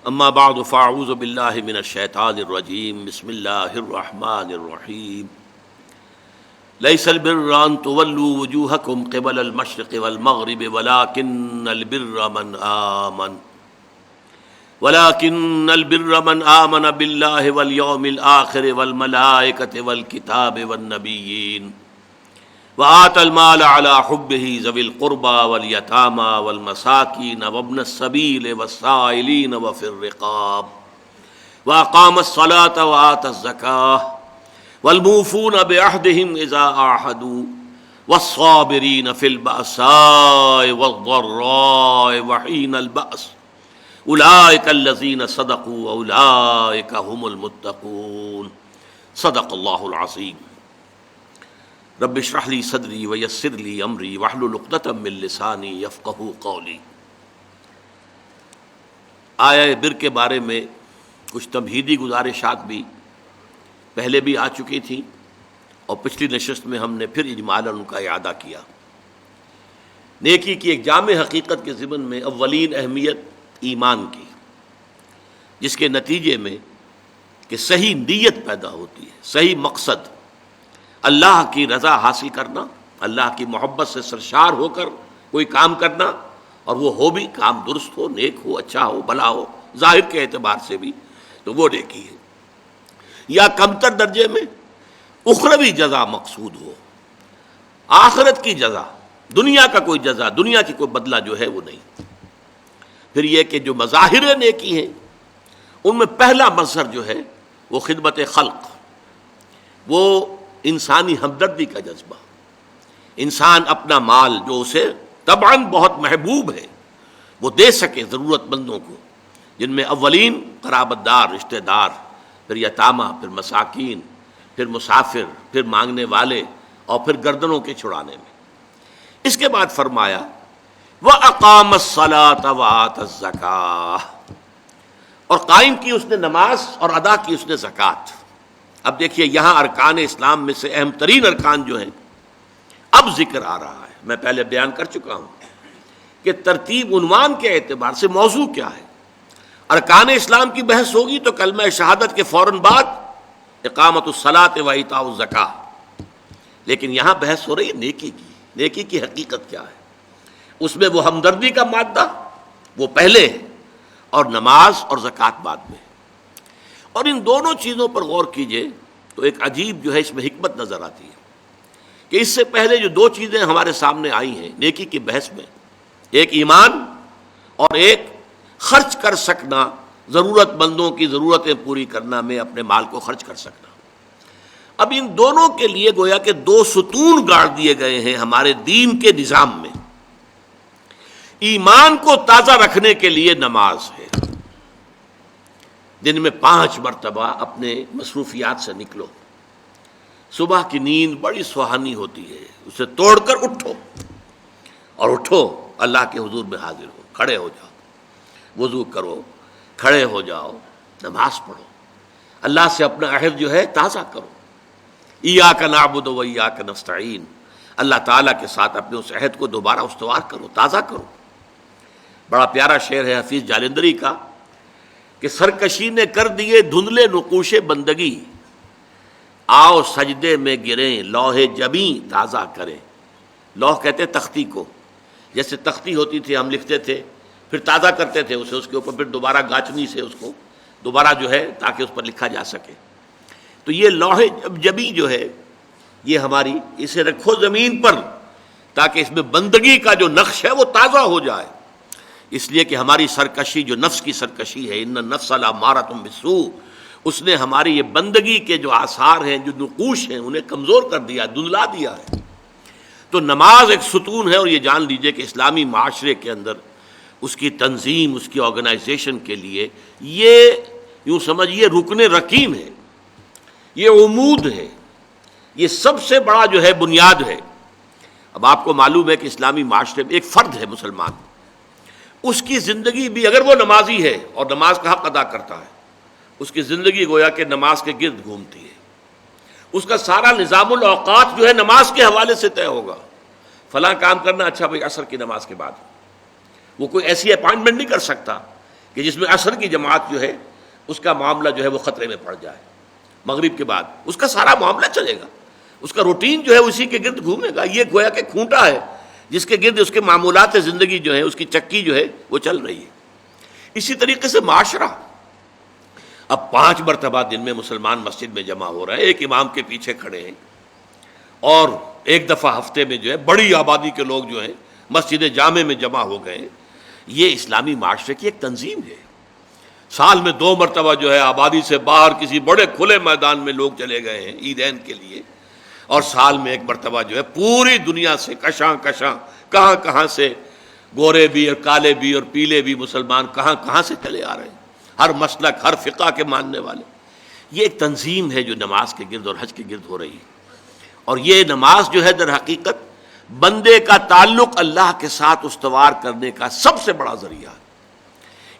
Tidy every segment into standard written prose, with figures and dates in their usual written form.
اما بعد فاعوذ باللہ من الشیطان الرجیم بسم اللہ الرحمن الرحیم لیس البر ان تولوا وجوہکم قبل المشرق والمغرب ولكن البر من آمن باللہ والیوم الآخر والملائکۃ والکتاب والنبیین وآتى المال على حبه ذوي القربى واليتامى والمساكين وابن السبيل والسائلين وفي الرقاب وأقام الصلاة وآتى الزكاة والموفون بعهدهم إذا عاهدوا والصابرين في البأساء والضراء وحين البأس أولئك الذين صدقوا وأولئك هم المتقون صدق الله العظيم رب اشرح لي صدری ویسر لي امری واحلل عقدۃ من لسانی یفقہوا قولی۔ آیہ بر کے بارے میں کچھ تمہیدی گزارشات بھی پہلے بھی آ چکی تھیں اور پچھلی نشست میں ہم نے پھر اجمالاً ان کا اعادہ کیا۔ نیکی کی ایک جامع حقیقت کے ضمن میں اولین اہمیت ایمان کی، جس کے نتیجے میں کہ صحیح نیت پیدا ہوتی ہے، صحیح مقصد اللہ کی رضا حاصل کرنا، اللہ کی محبت سے سرشار ہو کر کوئی کام کرنا، اور وہ ہو بھی کام درست ہو، نیک ہو، اچھا ہو، بھلا ہو، ظاہر کے اعتبار سے بھی تو وہ نیکی ہے۔ یا کمتر درجے میں اخروی جزا مقصود ہو، آخرت کی جزا، دنیا کا کوئی جزا، دنیا کی کوئی بدلہ جو ہے وہ نہیں۔ پھر یہ کہ جو مظاہر نیکی ہیں ان میں پہلا مظہر جو ہے وہ خدمت خلق، وہ انسانی ہمدردی کا جذبہ۔ انسان اپنا مال جو اسے طبعاً بہت محبوب ہے وہ دے سکے ضرورت مندوں کو، جن میں اولین قرابت دار، رشتہ دار، پھر یتامہ، پھر مساکین، پھر مسافر، پھر مانگنے والے، اور پھر گردنوں کے چھڑانے میں۔ اس کے بعد فرمایا وَأَقَامَ الصَّلَاةَ وَآتَى الزَّكَاةَ، اور قائم کی اس نے نماز اور ادا کی اس نے زکوٰۃ۔ اب دیکھیے یہاں ارکان اسلام میں سے اہم ترین ارکان جو ہیں اب ذکر آ رہا ہے۔ میں پہلے بیان کر چکا ہوں کہ ترتیب عنوان کے اعتبار سے موضوع کیا ہے۔ ارکان اسلام کی بحث ہوگی تو کلمہ شہادت کے فوراً بعد اقامت الصلاۃ و ایتاء الزکاۃ، لیکن یہاں بحث ہو رہی ہے نیکی کی۔ نیکی کی حقیقت کیا ہے؟ اس میں وہ ہمدردی کا مادہ وہ پہلے ہے اور نماز اور زکوٰۃ بعد میں۔ اور ان دونوں چیزوں پر غور کیجئے تو ایک عجیب جو ہے اس میں حکمت نظر آتی ہے کہ اس سے پہلے جو دو چیزیں ہمارے سامنے آئی ہیں نیکی کی بحث میں، ایک ایمان اور ایک خرچ کر سکنا، ضرورت مندوں کی ضرورتیں پوری کرنا میں اپنے مال کو خرچ کر سکنا۔ اب ان دونوں کے لیے گویا کہ دو ستون گاڑ دیے گئے ہیں ہمارے دین کے نظام میں۔ ایمان کو تازہ رکھنے کے لیے نماز ہے، دن میں 5 مرتبہ اپنے مصروفیات سے نکلو۔ صبح کی نیند بڑی سہانی ہوتی ہے، اسے توڑ کر اٹھو، اور اٹھو اللہ کے حضور میں حاضر ہو، کھڑے ہو جاؤ، وضو کرو، کھڑے ہو جاؤ، نماز پڑھو، اللہ سے اپنا عہد جو ہے تازہ کرو۔ ایاک نعبد و ایاک نستعین، اللہ تعالیٰ کے ساتھ اپنے اس عہد کو دوبارہ استوار کرو، تازہ کرو۔ بڑا پیارا شعر ہے حفیظ جالندری کا کہ سرکشی نے کر دیے دھندلے نقوش بندگی، آؤ سجدے میں گریں لوح جبیں تازہ کریں۔ لوح کہتے ہیں تختی کو، جیسے تختی ہوتی تھی ہم لکھتے تھے، پھر تازہ کرتے تھے اسے، اس کے اوپر پھر دوبارہ گاچنی سے اس کو دوبارہ جو ہے تاکہ اس پر لکھا جا سکے۔ تو یہ لوح جبیں جو ہے یہ ہماری، اسے رکھو زمین پر تاکہ اس میں بندگی کا جو نقش ہے وہ تازہ ہو جائے۔ اس لیے کہ ہماری سرکشی جو نفس کی سرکشی ہے، ان النفس لامارۃ بالسوء، اس نے ہماری یہ بندگی کے جو آثار ہیں، جو نقوش ہیں، انہیں کمزور کر دیا، دھندلا دیا ہے۔ تو نماز ایک ستون ہے، اور یہ جان لیجئے کہ اسلامی معاشرے کے اندر اس کی تنظیم، اس کی آرگنائزیشن کے لیے یہ یوں سمجھیے رکن رکین ہے، یہ عمود ہے، یہ سب سے بڑا جو ہے بنیاد ہے۔ اب آپ کو معلوم ہے کہ اسلامی معاشرے میں ایک فرد ہے مسلمان، اس کی زندگی بھی اگر وہ نمازی ہے اور نماز کا حق ادا کرتا ہے، اس کی زندگی گویا کہ نماز کے گرد گھومتی ہے۔ اس کا سارا نظام الاوقات جو ہے نماز کے حوالے سے طے ہوگا۔ فلاں کام کرنا، اچھا بھائی عصر کی نماز کے بعد۔ وہ کوئی ایسی اپائنٹمنٹ نہیں کر سکتا کہ جس میں عصر کی جماعت جو ہے اس کا معاملہ جو ہے وہ خطرے میں پڑ جائے، مغرب کے بعد اس کا سارا معاملہ چلے گا، اس کا روٹین جو ہے اسی کے گرد گھومے گا. یہ گویا کہ کھونٹا ہے جس کے گرد اس کے معمولات زندگی جو ہے، اس کی چکی جو ہے وہ چل رہی ہے. اسی طریقے سے معاشرہ، اب 5 مرتبہ دن میں مسلمان مسجد میں جمع ہو رہے ہیں، ایک امام کے پیچھے کھڑے ہیں، اور ایک دفعہ ہفتے میں جو ہے بڑی آبادی کے لوگ جو ہیں مسجد جامع میں جمع ہو گئے ہیں. یہ اسلامی معاشرے کی ایک تنظیم ہے. سال میں 2 مرتبہ جو ہے آبادی سے باہر کسی بڑے کھلے میدان میں لوگ چلے گئے ہیں عیدین کے لیے، اور سال میں 1 مرتبہ جو ہے پوری دنیا سے کشاں کہاں کہاں سے گورے بھی اور کالے بھی اور پیلے بھی مسلمان کہاں سے چلے آ رہے ہیں، ہر مسلک ہر فقہ کے ماننے والے. یہ ایک تنظیم ہے جو نماز کے گرد اور حج کے گرد ہو رہی ہے. اور یہ نماز جو ہے در حقیقت بندے کا تعلق اللہ کے ساتھ استوار کرنے کا سب سے بڑا ذریعہ ہے.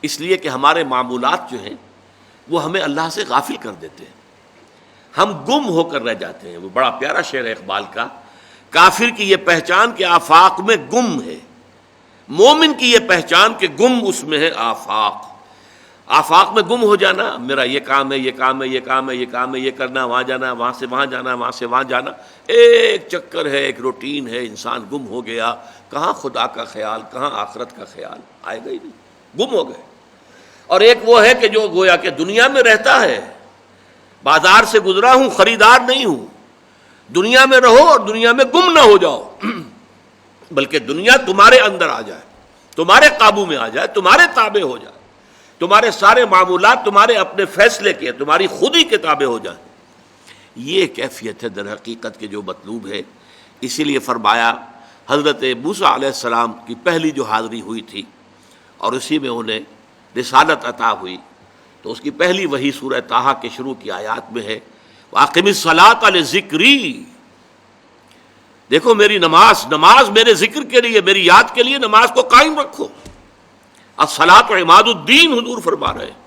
اس لیے کہ ہمارے معمولات جو ہیں وہ ہمیں اللہ سے غافل کر دیتے ہیں، ہم گم ہو کر رہ جاتے ہیں. وہ بڑا پیارا شعر ہے اقبال کا، کافر کی یہ پہچان کہ آفاق میں گم ہے، مومن کی یہ پہچان کہ گم اس میں ہے آفاق. آفاق میں گم ہو جانا، میرا یہ کام ہے، یہ کام ہے، یہ کام ہے، یہ کام ہے، یہ کرنا، وہاں جانا، وہاں سے وہاں جانا، وہاں سے وہاں جانا، ایک چکر ہے، ایک روٹین ہے. انسان گم ہو گیا، کہاں خدا کا خیال، کہاں آخرت کا خیال، آئے گا ہی نہیں، گم ہو گئے. اور ایک وہ ہے کہ جو گویا کہ دنیا میں رہتا ہے، بازار سے گزرا ہوں، خریدار نہیں ہوں. دنیا میں رہو اور دنیا میں گم نہ ہو جاؤ، بلکہ دنیا تمہارے اندر آ جائے، تمہارے قابو میں آ جائے، تمہارے تابع ہو جائے، تمہارے سارے معمولات تمہارے اپنے فیصلے کے، تمہاری خود ہی کے تابع ہو جائیں. یہ کیفیت ہے در حقیقت کے جو مطلوب ہے. اسی لیے فرمایا حضرت موسیٰ علیہ السلام کی پہلی جو حاضری ہوئی تھی اور اسی میں انہیں رسالت عطا ہوئی، تو اس کی پہلی وحی سورہ طٰہٰ کے شروع کی آیات میں ہے، وَأَقِمِ الصَّلَاةَ لِذِكْرِي. دیکھو میری نماز میرے ذکر کے لیے، میری یاد کے لیے نماز کو قائم رکھو. الصلاۃ عماد الدین حضور فرما رہے ہیں،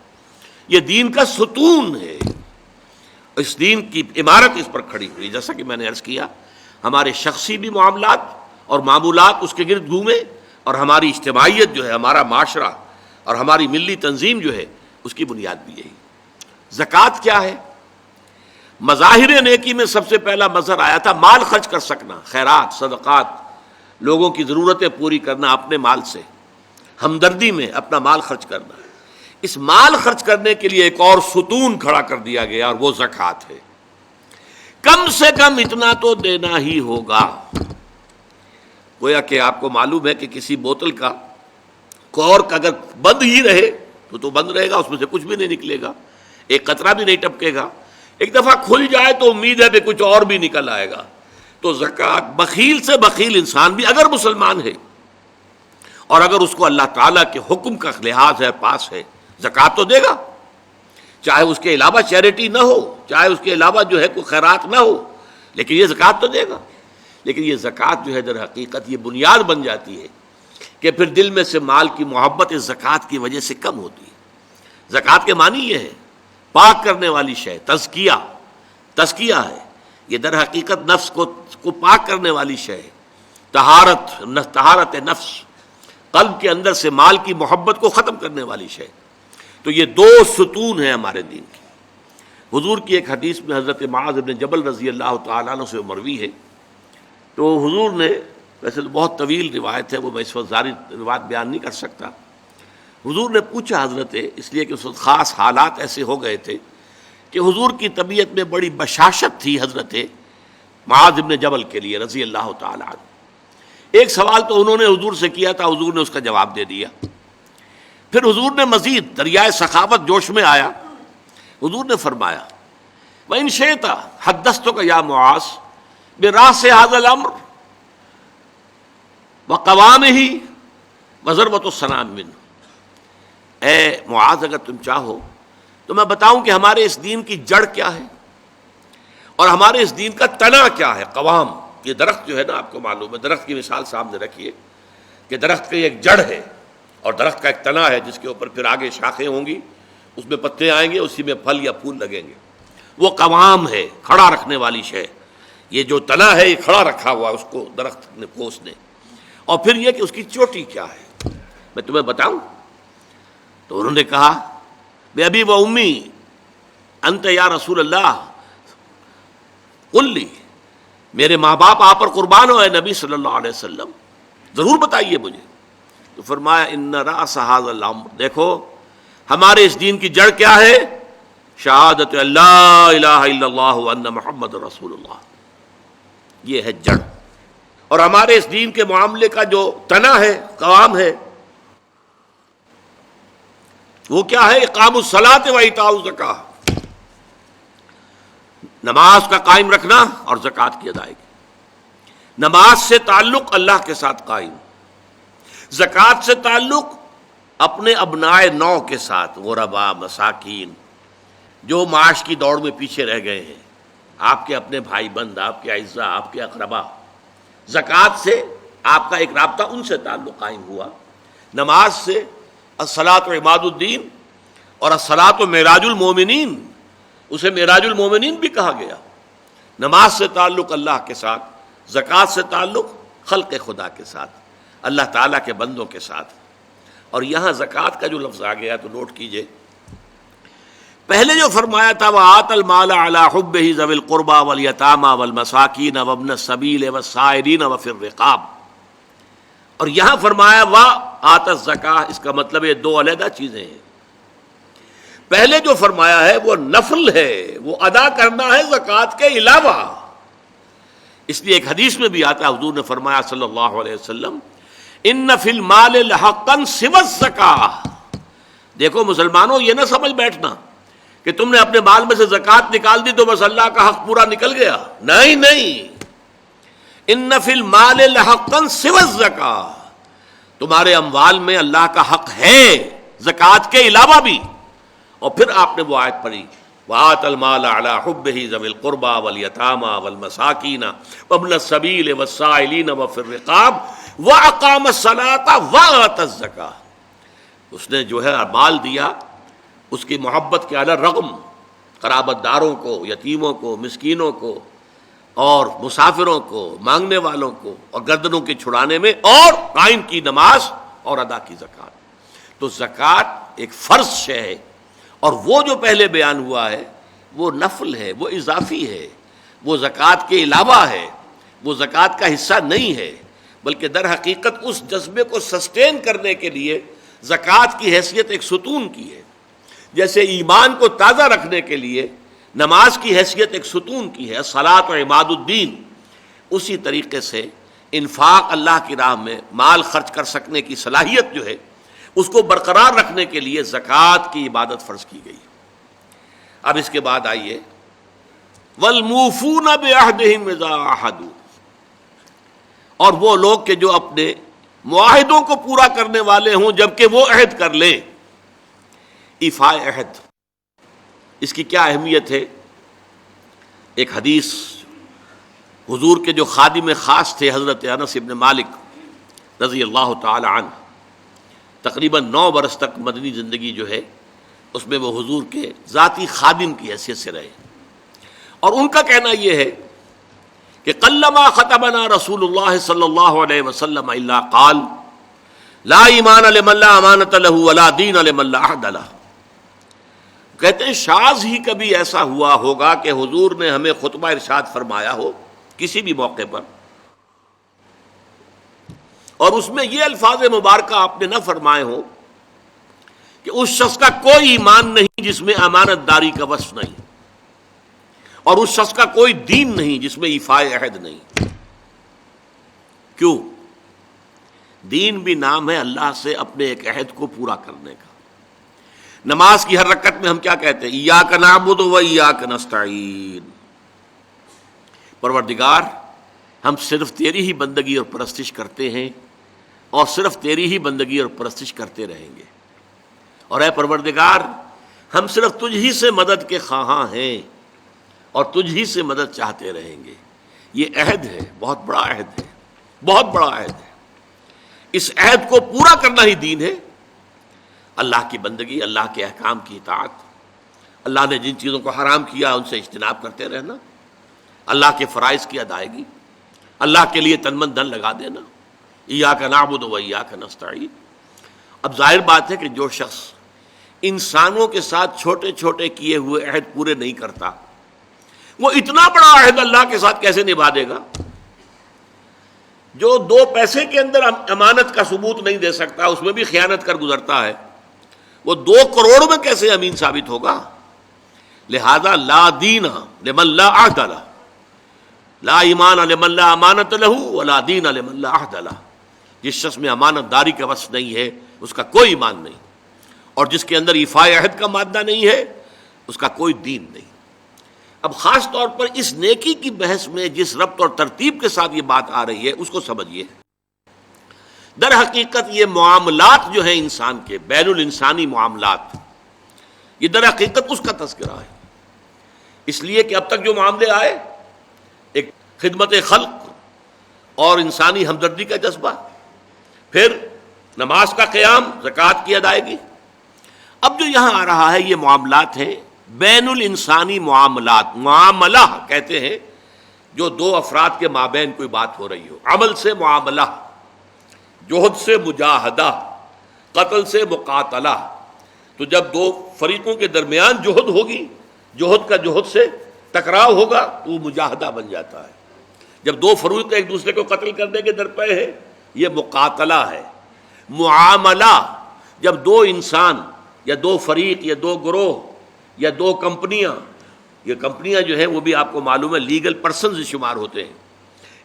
یہ دین کا ستون ہے، اس دین کی عمارت اس پر کھڑی ہوئی. جیسا کہ میں نے عرض کیا، ہمارے شخصی بھی معاملات اور معمولات اس کے گرد گھومے، اور ہماری اجتماعیت جو ہے، ہمارا معاشرہ اور ہماری ملی تنظیم جو ہے، اس کی بنیاد بھی یہی. زکوٰۃ کیا ہے؟ مظاہر نیکی میں سب سے پہلا مظہر آیا تھا مال خرچ کر سکنا، خیرات، صدقات، لوگوں کی ضرورتیں پوری کرنا اپنے مال سے، ہمدردی میں اپنا مال خرچ کرنا. اس مال خرچ کرنے کے لیے ایک اور ستون کھڑا کر دیا گیا، اور وہ زکوٰۃ ہے. کم سے کم اتنا تو دینا ہی ہوگا. گویا کہ آپ کو معلوم ہے کہ کسی بوتل کا کورک اگر بند ہی رہے تو بند رہے گا، اس میں سے کچھ بھی نہیں نکلے گا، ایک قطرہ بھی نہیں ٹپکے گا. ایک دفعہ کھل جائے تو امید ہے کہ کچھ اور بھی نکل آئے گا. تو زکوٰۃ، بخیل سے بخیل انسان بھی اگر مسلمان ہے اور اگر اس کو اللہ تعالیٰ کے حکم کا لحاظ ہے، پاس ہے، زکوٰۃ تو دے گا. چاہے اس کے علاوہ چیریٹی نہ ہو، چاہے اس کے علاوہ جو ہے کوئی خیرات نہ ہو، لیکن یہ زکوٰۃ تو دے گا. لیکن یہ زکوٰۃ جو ہے در حقیقت یہ بنیاد بن جاتی ہے کہ پھر دل میں سے مال کی محبت اس زکوٰۃ کی وجہ سے کم ہوتی ہے. زکوٰۃ کے معنی یہ ہے پاک کرنے والی شے، تزکیہ ہے. یہ در حقیقت نفس کو پاک کرنے والی شے ہے. طہارت نفس، قلب کے اندر سے مال کی محبت کو ختم کرنے والی شے. تو یہ 2 ستون ہیں ہمارے دین کی. حضور کی ایک حدیث میں حضرت معاذ بن جبل رضی اللہ تعالیٰ عنہ سے مروی ہے، تو حضور نے، ویسے تو بہت طویل روایت ہے، وہ میں اس وقت ساری روایت بیان نہیں کر سکتا. حضور نے پوچھا حضرت، اس لیے کہ اس وقت خاص حالات ایسے ہو گئے تھے کہ حضور کی طبیعت میں بڑی بشاشت تھی حضرت معاذ بن جبل کے لیے رضی اللہ تعالیٰ عنہ. ایک سوال تو انہوں نے حضور سے کیا تھا، حضور نے اس کا جواب دے دیا. پھر حضور نے مزید دریائے سخاوت جوش میں آیا، حضور نے فرمایا وَإِن شِئْتَ حَدَّثْتُكَ يَا مُعَاذ بِرَأْسِ هَذَا الْأَمْرِ وَقَوَامِهِ وَضَرْبَةُ السَّنَامِ مِنْهُ. اے معاذ، اگر تم چاہو تو میں بتاؤں کہ ہمارے اس دین کی جڑ کیا ہے اور ہمارے اس دین کا تنا کیا ہے. قوام، یہ درخت جو ہے نا، آپ کو معلوم ہے، درخت کی مثال سامنے رکھیے کہ درخت کی ایک جڑ ہے اور درخت کا ایک تنا ہے جس کے اوپر پھر آگے شاخیں ہوں گی، اس میں پتے آئیں گے، اسی میں پھل یا پھول لگیں گے. وہ قوام ہے، کھڑا رکھنے والی شے. یہ جو تنا ہے یہ کھڑا رکھا ہوا اس کو درخت نے کو اس نے. اور پھر یہ کہ اس کی چوٹی کیا ہے. میں تمہیں بتاؤں، تو انہوں نے کہا بے ابی و امی انت یا رسول اللہ قل لی، میرے ماں باپ آپ پر قربان ہو اے نبی صلی اللہ علیہ وسلم، ضرور بتائیے مجھے۔ تو فرمایا ان رأس ھذا الامر، دیکھو ہمارے اس دین کی جڑ کیا ہے؟ شہادت اللہ الہ الا اللہ وان محمد رسول اللہ، یہ ہے جڑ۔ اور ہمارے اس دین کے معاملے کا جو تنا ہے، قوام ہے، وہ کیا ہے؟ اقام الصلاۃ و ایتاء الزکاۃ، نماز کا قائم رکھنا اور زکوٰۃ کی ادائیگی۔ نماز سے تعلق اللہ کے ساتھ قائم، زکوٰۃ سے تعلق اپنے ابنائے نو کے ساتھ، غربا، مساکین، جو معاش کی دوڑ میں پیچھے رہ گئے ہیں، آپ کے اپنے بھائی بند، آپ کے اعزاء، آپ کے اقربا، زکوٰۃ سے آپ کا ایک رابطہ ان سے تعلق قائم ہوا۔ نماز سے الصلاۃ و عماد الدین، اور الصلاۃ و معراج المومنین، اسے معراج المومنین بھی کہا گیا۔ نماز سے تعلق اللہ کے ساتھ، زکوٰۃ سے تعلق خلق خدا کے ساتھ، اللہ تعالیٰ کے بندوں کے ساتھ۔ اور یہاں زکوٰۃ کا جو لفظ آ گیا تو نوٹ کیجئے، پہلے جو فرمایا تھا وَآتَ الْمَالَ عَلَىٰ حُبِّهِ ذَوِي الْقُرْبَىٰ وَالْيَتَامَىٰ وَالْمَسَاكِينَ وَابْنَ السَّبِيلِ وَالسَّائِلِينَ وَفِي الرِّقَابِ، اور یہاں فرمایا وَآتَ الزَّكَاةَ، اس کا مطلب یہ دو علیحدہ چیزیں ہیں۔ پہلے جو فرمایا ہے وہ نفل ہے، وہ ادا کرنا ہے زکوٰۃ کے علاوہ۔ اس لیے ایک حدیث میں بھی آتا ہے، حضور نے فرمایا صلی اللہ علیہ وسلم ان فی المال لحقا سوی الزکاۃ، دیکھو مسلمانوں یہ نہ سمجھ بیٹھنا کہ تم نے اپنے مال میں سے زکوٰۃ نکال دی تو بس اللہ کا حق پورا نکل گیا، نہیں نہیں، ان فی المال لحقا سوی الزکاۃ، تمہارے اموال میں اللہ کا حق ہے زکوٰۃ کے علاوہ بھی۔ اور پھر آپ نے وہ آیت پڑھی وَآتَ الْمَالَ عَلَىٰ حُبِّهِ ذَوِي الْقُرْبَىٰ وَالْيَتَامَىٰ وَالْمَسَاكِينَ وَابْنَ السَّبِيلِ وَالسَّائِلِينَ وَفِي الرِّقَابِ وَأَقَامَ الصَّلَاةَ وَآتَى الزَّكَاةَ، اس نے جو ہے مال دیا اس کی محبت کے علی رغم، قرابت داروں کو، یتیموں کو، مسکینوں کو، اور مسافروں کو، مانگنے والوں کو، اور گردنوں کے چھڑانے میں، اور قائم کی نماز اور ادا کی زکوٰۃ۔ تو زکوٰۃ ایک فرض شے ہے، اور وہ جو پہلے بیان ہوا ہے وہ نفل ہے، وہ اضافی ہے، وہ زکوٰۃ کے علاوہ ہے، وہ زکوٰۃ کا حصہ نہیں ہے، بلکہ در حقیقت اس جذبے کو سسٹین کرنے کے لیے زکوٰۃ کی حیثیت ایک ستون کی ہے، جیسے ایمان کو تازہ رکھنے کے لیے نماز کی حیثیت ایک ستون کی ہے، الصلاۃ و عماد الدین، اسی طریقے سے انفاق اللہ کی راہ میں مال خرچ کر سکنے کی صلاحیت جو ہے اس کو برقرار رکھنے کے لیے زکوٰۃ کی عبادت فرض کی گئی۔ اب اس کے بعد آئیے وَالْمُوفُونَ بِعَهْدِهِمْ إِذَا عَاهَدُوا، اور وہ لوگ کہ جو اپنے معاہدوں کو پورا کرنے والے ہوں جبکہ وہ عہد کر لیں۔ ایفاء عہد، اس کی کیا اہمیت ہے؟ ایک حدیث، حضور کے جو خادم خاص تھے حضرت انس بن مالک رضی اللہ تعالی عنہ، تقریباً 9 برس تک مدنی زندگی جو ہے اس میں وہ حضور کے ذاتی خادم کی حیثیت سے رہے، اور ان کا کہنا یہ ہے کہ قلما خطبنا رسول اللہ صلی اللہ علیہ وسلم الا قال لا ایمان لمن لا امانۃ له ولا دین لمن لا عہد له، کہتے ہیں شاذ ہی کبھی ایسا ہوا ہوگا کہ حضور نے ہمیں خطبہ ارشاد فرمایا ہو کسی بھی موقع پر، اور اس میں یہ الفاظ مبارکہ آپ نے نہ فرمائے ہوں کہ اس شخص کا کوئی ایمان نہیں جس میں امانت داری کا وصف نہیں، اور اس شخص کا کوئی دین نہیں جس میں ایفاء عہد نہیں۔ کیوں؟ دین بھی نام ہے اللہ سے اپنے ایک عہد کو پورا کرنے کا۔ نماز کی ہر رکعت میں ہم کیا کہتے ہیں؟ ایاک نعبد و ایاک نستعین، پروردگار ہم صرف تیری ہی بندگی اور پرستش کرتے ہیں، اور صرف تیری ہی بندگی اور پرستش کرتے رہیں گے، اور اے پروردگار ہم صرف تجھ ہی سے مدد کے خواہاں ہیں اور تجھ ہی سے مدد چاہتے رہیں گے۔ یہ عہد ہے، بہت بڑا عہد ہے، بہت بڑا عہد ہے۔ اس عہد کو پورا کرنا ہی دین ہے، اللہ کی بندگی، اللہ کے احکام کی اطاعت، اللہ نے جن چیزوں کو حرام کیا ان سے اجتناب کرتے رہنا، اللہ کے فرائض کی ادائیگی، اللہ کے لیے تن من دھن لگا دینا، ایاک نعبد و ایاک نستعین۔ اب ظاہر بات ہے کہ جو شخص انسانوں کے ساتھ چھوٹے چھوٹے کیے ہوئے عہد پورے نہیں کرتا، وہ اتنا بڑا عہد اللہ کے ساتھ کیسے نبھا دے گا؟ جو 2 پیسے کے اندر امانت کا ثبوت نہیں دے سکتا، اس میں بھی خیانت کر گزرتا ہے، وہ 2 کروڑ میں کیسے امین ثابت ہوگا؟ لہذا لا دین لمن لا عہد لہ، لا ایمان لمن لا امانت لہ ولا دین لمن لا عہد لہ۔ جس شخص میں امانت داری کا وصف نہیں ہے اس کا کوئی ایمان نہیں، اور جس کے اندر ایفاء عہد کا مادہ نہیں ہے اس کا کوئی دین نہیں۔ اب خاص طور پر اس نیکی کی بحث میں جس ربط اور ترتیب کے ساتھ یہ بات آ رہی ہے اس کو سمجھیے۔ در حقیقت یہ معاملات جو ہیں انسان کے، بین الانسانی معاملات، یہ در حقیقت اس کا تذکرہ ہے، اس لیے کہ اب تک جو معاملے آئے، ایک خدمت خلق اور انسانی ہمدردی کا جذبہ، پھر نماز کا قیام، زکوٰۃ کی ادائیگی، اب جو یہاں آ رہا ہے یہ معاملات ہیں بین الانسانی معاملات۔ معاملہ کہتے ہیں جو 2 افراد کے مابین کوئی بات ہو رہی ہو، عمل سے معاملہ، جوہد سے مجاہدہ، قتل سے مقاتلہ۔ تو جب 2 فریقوں کے درمیان جوہد ہوگی، جوہد کا جوہد سے ٹکراؤ ہوگا تو وہ مجاہدہ بن جاتا ہے۔ جب 2 فریق ایک دوسرے کو قتل کرنے کے درپے ہیں یہ مقاتلہ ہے۔ معاملہ جب 2 انسان یا 2 فریق یا 2 گروہ یا 2 کمپنیاں، یہ کمپنیاں جو ہیں وہ بھی آپ کو معلوم ہے لیگل پرسنز شمار ہوتے ہیں،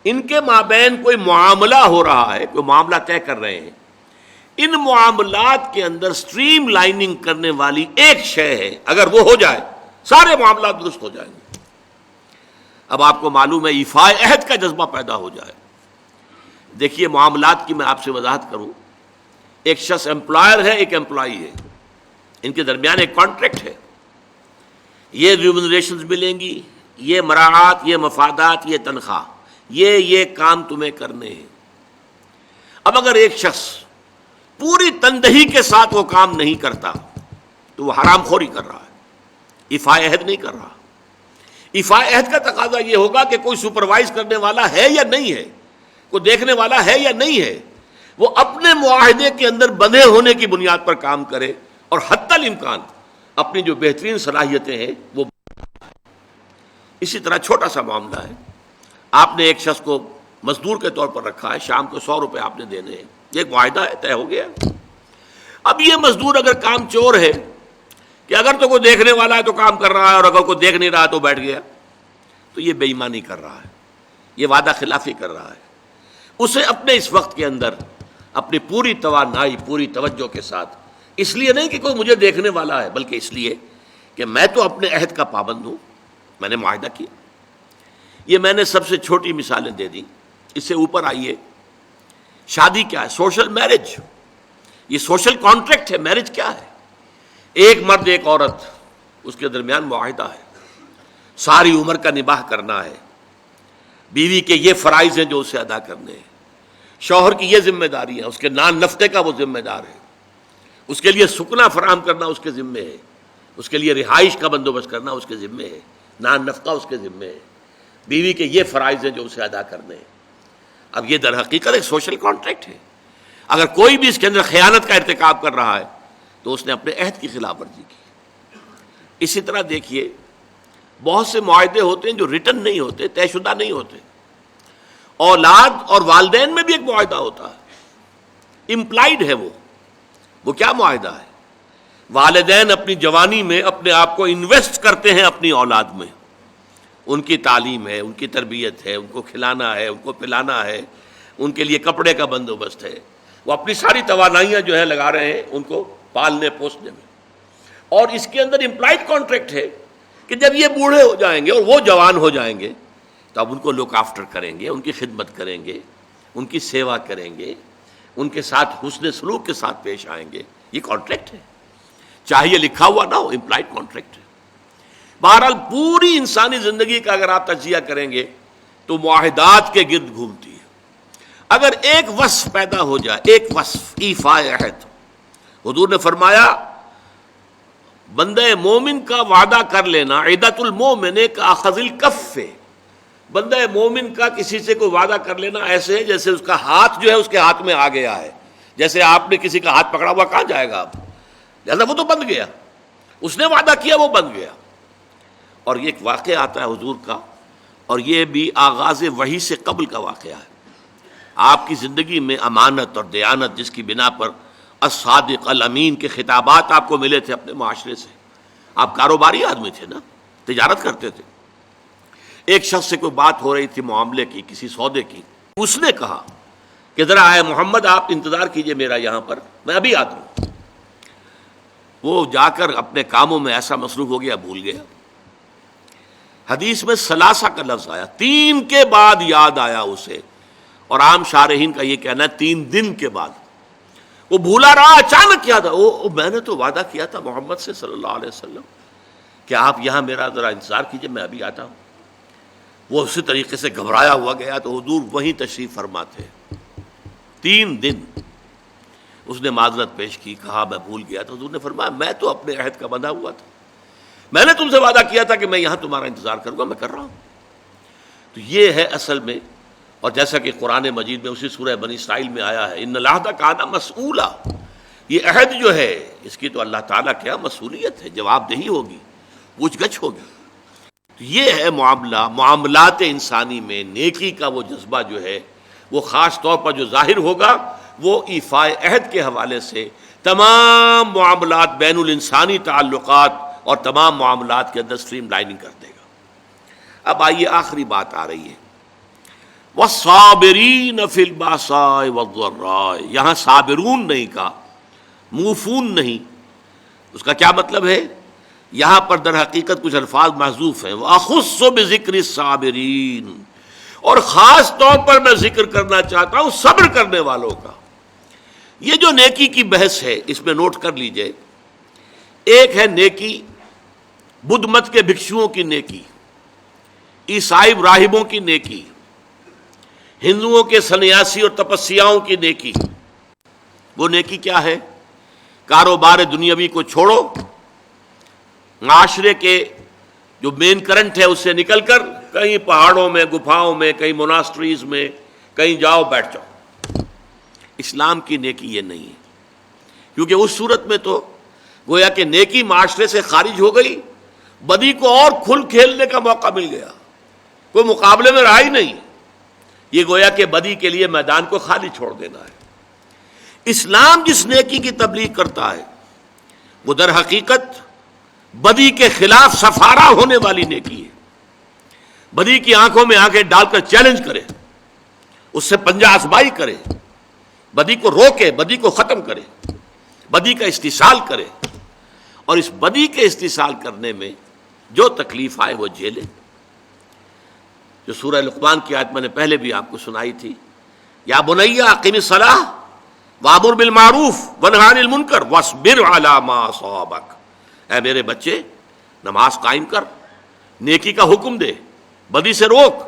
ان کے مابین کوئی معاملہ ہو رہا ہے، کوئی معاملہ طے کر رہے ہیں، ان معاملات کے اندر سٹریم لائننگ کرنے والی ایک شے ہے، اگر وہ ہو جائے سارے معاملات درست ہو جائیں گے۔ اب آپ کو معلوم ہے ایفاء عہد کا جذبہ پیدا ہو جائے۔ دیکھیے معاملات کی میں آپ سے وضاحت کروں، ایک شخص امپلائر ہے، ایک امپلائی ہے، ان کے درمیان ایک کانٹریکٹ ہے، یہ ریمونریشنز ملیں گی، یہ مراعات، یہ مفادات، یہ تنخواہ، یہ کام تمہیں کرنے ہیں۔ اب اگر ایک شخص پوری تندہی کے ساتھ وہ کام نہیں کرتا تو وہ حرام خوری کر رہا ہے، ایفاء عہد نہیں کر رہا۔ ایفاء عہد کا تقاضا یہ ہوگا کہ کوئی سپروائز کرنے والا ہے یا نہیں ہے، کوئی دیکھنے والا ہے یا نہیں ہے، وہ اپنے معاہدے کے اندر بندھے ہونے کی بنیاد پر کام کرے اور حتی الامکان اپنی جو بہترین صلاحیتیں ہیں وہ۔ اسی طرح چھوٹا سا معاملہ ہے، آپ نے ایک شخص کو مزدور کے طور پر رکھا ہے، شام کو 100 روپے آپ نے دینے ہیں، یہ ایک معاہدہ ہے، طے ہو گیا۔ اب یہ مزدور اگر کام چور ہے کہ اگر تو کوئی دیکھنے والا ہے تو کام کر رہا ہے اور اگر کوئی دیکھ نہیں رہا تو بیٹھ گیا، تو یہ بے ایمانی کر رہا ہے، یہ وعدہ خلافی کر رہا ہے۔ اسے اپنے اس وقت کے اندر اپنی پوری توانائی، پوری توجہ کے ساتھ، اس لیے نہیں کہ کوئی مجھے دیکھنے والا ہے بلکہ اس لیے کہ میں تو اپنے عہد کا پابند ہوں، میں نے معاہدہ کیا۔ یہ میں نے سب سے چھوٹی مثالیں دے دیں، اس سے اوپر آئیے۔ شادی کیا ہے؟ سوشل میرج، یہ سوشل کانٹریکٹ ہے۔ میرج کیا ہے؟ ایک مرد ایک عورت، اس کے درمیان معاہدہ ہے، ساری عمر کا نباہ کرنا ہے، بیوی کے یہ فرائض ہیں جو اسے ادا کرنے ہیں، شوہر کی یہ ذمہ داری ہے، اس کے نان نفقے کا وہ ذمہ دار ہے، اس کے لیے سکنا فراہم کرنا اس کے ذمے ہے، اس کے لیے رہائش کا بندوبست کرنا اس کے ذمے ہے، نان نفقہ اس کے ذمے ہے، بیوی کے یہ فرائض ہیں جو اسے ادا کرنے ہیں۔ اب یہ در حقیقت ایک سوشل کانٹریکٹ ہے۔ اگر کوئی بھی اس کے اندر خیانت کا ارتکاب کر رہا ہے تو اس نے اپنے عہد کی خلاف ورزی کی۔ اسی طرح دیکھیے بہت سے معاہدے ہوتے ہیں جو ریٹن نہیں ہوتے، طے شدہ نہیں ہوتے۔ اولاد اور والدین میں بھی ایک معاہدہ ہوتا ہے، امپلائڈ ہے وہ کیا معاہدہ ہے؟ والدین اپنی جوانی میں اپنے آپ کو انویسٹ کرتے ہیں اپنی اولاد میں، ان کی تعلیم ہے، ان کی تربیت ہے، ان کو کھلانا ہے، ان کو پلانا ہے، ان کے لیے کپڑے کا بندوبست ہے، وہ اپنی ساری توانائیاں جو ہے لگا رہے ہیں ان کو پالنے پوسنے میں۔ اور اس کے اندر امپلائڈ کانٹریکٹ ہے کہ جب یہ بوڑھے ہو جائیں گے اور وہ جوان ہو جائیں گے تو اب ان کو لک آفٹر کریں گے، ان کی خدمت کریں گے، ان کی سیوا کریں گے، ان کے ساتھ حسن سلوک کے ساتھ پیش آئیں گے۔ یہ کانٹریکٹ ہے، چاہے یہ لکھا ہوا نہ ہو، امپلائڈ کانٹریکٹ ہے۔ بہرحال پوری انسانی زندگی کا اگر آپ تجزیہ کریں گے تو معاہدات کے گرد گھومتی ہے۔ اگر ایک وصف پیدا ہو جائے، ایک وصف ایفاء عہد، حضور نے فرمایا بندہ مومن کا وعدہ کر لینا عدۃ المومن کاخذ الکف، بندہ مومن کا کسی سے کوئی وعدہ کر لینا ایسے ہے جیسے اس کا ہاتھ جو ہے اس کے ہاتھ میں آ گیا ہے۔ جیسے آپ نے کسی کا ہاتھ پکڑا ہوا، کہاں جائے گا آپ؟ لہذا وہ تو بن گیا، اس نے وعدہ کیا وہ بن گیا۔ اور یہ ایک واقعہ آتا ہے حضور کا، اور یہ بھی آغاز وحی سے قبل کا واقعہ ہے۔ آپ کی زندگی میں امانت اور دیانت جس کی بنا پر الصادق الامین کے خطابات آپ کو ملے تھے اپنے معاشرے سے، آپ کاروباری آدمی تھے نا، تجارت کرتے تھے۔ ایک شخص سے کوئی بات ہو رہی تھی معاملے کی، کسی سودے کی، اس نے کہا کہ ذرا آئے محمد آپ انتظار کیجئے میرا یہاں پر، میں ابھی آتا ہوں۔ وہ جا کر اپنے کاموں میں ایسا مصروف ہو گیا، بھول گیا۔ حدیث میں ثلاثہ کا لفظ آیا، 3 کے بعد یاد آیا اسے، اور عام شارحین کا یہ کہنا ہے 3 دن کے بعد۔ وہ بھولا رہا، اچانک یاد آیا، میں نے تو وعدہ کیا تھا محمد سے صلی اللہ علیہ وسلم کہ آپ یہاں میرا ذرا انتظار کیجئے، میں ابھی آتا ہوں۔ وہ اسی طریقے سے گھبرایا ہوا گیا تو حضور وہیں تشریف فرما تھے۔ 3 دن اس نے معذرت پیش کی، کہا میں بھول گیا۔ تو حضور نے فرمایا میں تو اپنے عہد کا بندھا ہوا تھا، میں نے تم سے وعدہ کیا تھا کہ میں یہاں تمہارا انتظار کروں گا، میں کر رہا ہوں۔ تو یہ ہے اصل میں، اور جیسا کہ قرآن مجید میں اسی سورہ بنی اسرائیل میں آیا ہے، ان العہد کان مسئولا، یہ عہد جو ہے اس کی تو اللہ تعالیٰ کیا مسئولیت ہے، جواب دہی ہوگی، پوچھ گچھ ہوگی۔ تو یہ ہے معاملات انسانی میں نیکی کا وہ جذبہ جو ہے، وہ خاص طور پر جو ظاہر ہوگا وہ ایفاء عہد کے حوالے سے تمام معاملات، بین الانسانی تعلقات اور تمام معاملات کے اندر سٹریم لائننگ کر دے گا۔ اب آئیے آخری بات آ رہی ہے، وَالصَّابِرِينَ فِي الْبَأْسَاءِ وَالضَّرَّاءِ، یہاں صابرون نہیں کہا، موفون نہیں۔ اس کا کیا مطلب ہے؟ یہاں پر در حقیقت کچھ الفاظ محذوف ہیں، وَأَخُصُّ بِذِكْرِ الصَّابِرِينَ، اور خاص طور پر میں ذکر کرنا چاہتا ہوں صبر کرنے والوں کا۔ یہ جو نیکی کی بحث ہے اس میں نوٹ کر لیجئے، ایک ہے نیکی بدھ مت کے بھکشوؤں کی نیکی، عیسائی راہبوں کی نیکی، ہندوؤں کے سنیاسی اور تپسیاؤں کی نیکی۔ وہ نیکی کیا ہے؟ کاروبار دنیاوی کو چھوڑو، معاشرے کے جو مین کرنٹ ہے اس سے نکل کر کہیں پہاڑوں میں، گفاؤں میں، کہیں موناسٹریز میں، کہیں جاؤ بیٹھ جاؤ۔ اسلام کی نیکی یہ نہیں ہے، کیونکہ اس صورت میں تو گویا کہ نیکی معاشرے سے خارج ہو گئی، بدی کو اور کھل کھیلنے کا موقع مل گیا، کوئی مقابلے میں رہا ہی نہیں۔ یہ گویا کہ بدی کے لیے میدان کو خالی چھوڑ دینا ہے۔ اسلام جس نیکی کی تبلیغ کرتا ہے وہ در حقیقت بدی کے خلاف سفارہ ہونے والی نیکی ہے۔ بدی کی آنکھوں میں آنکھیں ڈال کر چیلنج کرے، اس سے پنجہ آزمائی کرے، بدی کو روکے، بدی کو ختم کرے، بدی کا استحصال کرے، اور اس بدی کے استحصال کرنے میں جو تکلیف آئے وہ جھیلے۔ جو سورہ لقمان کی آیت میں نے پہلے بھی آپ کو سنائی تھی، یا بنی اقم الصلاۃ وامر بالمعروف وانہی عن المنکر واصبر علی ما اصابک، اے میرے بچے نماز قائم کر، نیکی کا حکم دے، بدی سے روک،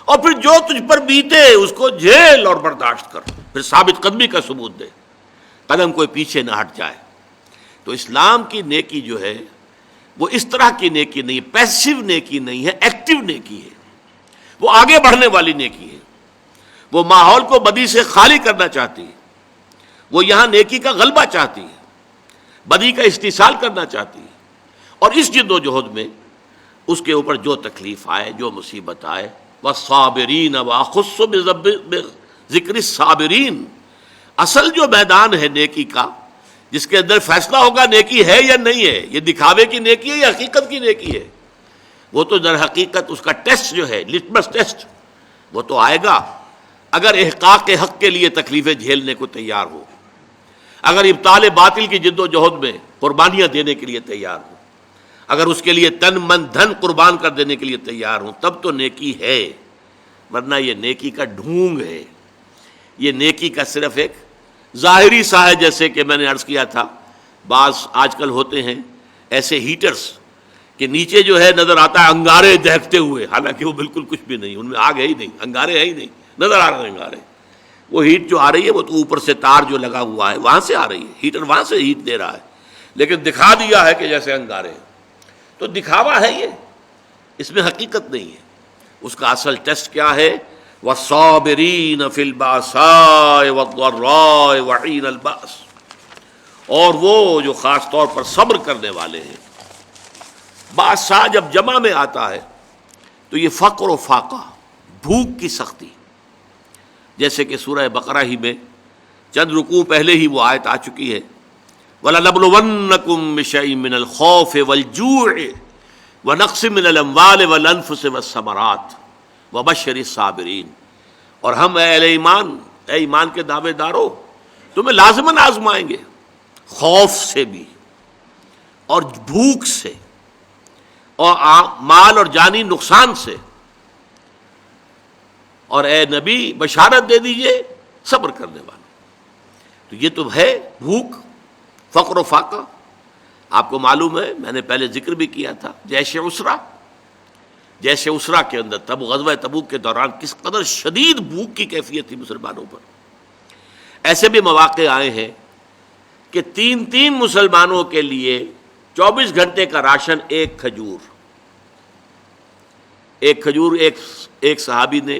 اور پھر جو تجھ پر بیتے اس کو جھیل اور برداشت کر، پھر ثابت قدمی کا ثبوت دے، قدم کوئی پیچھے نہ ہٹ جائے۔ تو اسلام کی نیکی جو ہے وہ اس طرح کی نیکی نہیں، پیسیو نیکی نہیں ہے، ایکٹیو نیکی ہے، وہ آگے بڑھنے والی نیکی ہے، وہ ماحول کو بدی سے خالی کرنا چاہتی ہے، وہ یہاں نیکی کا غلبہ چاہتی ہے، بدی کا استحصال کرنا چاہتی ہے، اور اس جد و جہد میں اس کے اوپر جو تکلیف آئے، جو مصیبت آئے، وَالصَّابِرِينَ وَأَخُصُّ بِذِكْرِ الصَّابِرِينَ، اصل جو میدان ہے نیکی کا، جس کے اندر فیصلہ ہوگا نیکی ہے یا نہیں ہے، یہ دکھاوے کی نیکی ہے یا حقیقت کی نیکی ہے، وہ تو در حقیقت اس کا ٹیسٹ جو ہے، لٹمس ٹیسٹ، وہ تو آئے گا اگر احقاق حق کے لیے تکلیفیں جھیلنے کو تیار ہو، اگر ابطال باطل کی جد و جہد میں قربانیاں دینے کے لیے تیار ہو، اگر اس کے لیے تن من دھن قربان کر دینے کے لیے تیار ہوں، تب تو نیکی ہے، ورنہ یہ نیکی کا ڈھونگ ہے، یہ نیکی کا صرف ایک ظاہری سا ہے۔ جیسے کہ میں نے عرض کیا تھا، بعض آج کل ہوتے ہیں ایسے ہیٹرز کہ نیچے جو ہے نظر آتا ہے انگارے دہکتے ہوئے، حالانکہ وہ بالکل کچھ بھی نہیں، ان میں آگ ہے ہی نہیں، انگارے ہے ہی نہیں، نظر آ رہے ہیں انگارے۔ وہ ہیٹ جو آ رہی ہے وہ تو اوپر سے تار جو لگا ہوا ہے وہاں سے آ رہی ہے، ہیٹر وہاں سے ہیٹ دے رہا ہے، لیکن دکھا دیا ہے کہ جیسے انگارے ہیں۔ تو دکھاوا ہے یہ، اس میں حقیقت نہیں ہے۔ اس کا اصل ٹیسٹ کیا ہے؟ وَالصَّابِرِينَ فِي الْبَأْسَاءِ وَالضَّرَّاءِ وَحِينَ الْبَأْسِ، اور وہ جو خاص طور پر صبر کرنے والے ہیں۔ بادشاہ جب جمع میں آتا ہے تو یہ فقر و فاقہ، بھوک کی سختی، جیسے کہ سورہ بقرہ ہی میں چند رکوع پہلے ہی وہ آیت آ چکی ہے، وَلَنَبْلُوَنَّكُم بِشَيْءٍ مِّنَ الْخَوْفِ وَالْجُوعِ وَنَقْصٍ مِّنَ الْأَمْوَالِ وَالْأَنفُسِ وَالثَّمَرَاتِ وَبَشِّرِ الصَّابِرِينَ۔ اور ہم اے ایمان کے دعوے دارو تمہیں لازماً آزمائیں گے، خوف سے بھی اور بھوک سے اور مال اور جانی نقصان سے، اور اے نبی بشارت دے دیجئے صبر کرنے والے۔ تو یہ تو ہے بھوک، فقر و فاقہ۔ آپ کو معلوم ہے، میں نے پہلے ذکر بھی کیا تھا، جیش اسرا کے اندر غزوہ تبوک کے دوران کس قدر شدید بھوک کی کیفیت تھی مسلمانوں پر۔ ایسے بھی مواقع آئے ہیں کہ تین مسلمانوں کے لیے 24 گھنٹے کا راشن ایک کھجور ایک صحابی نے،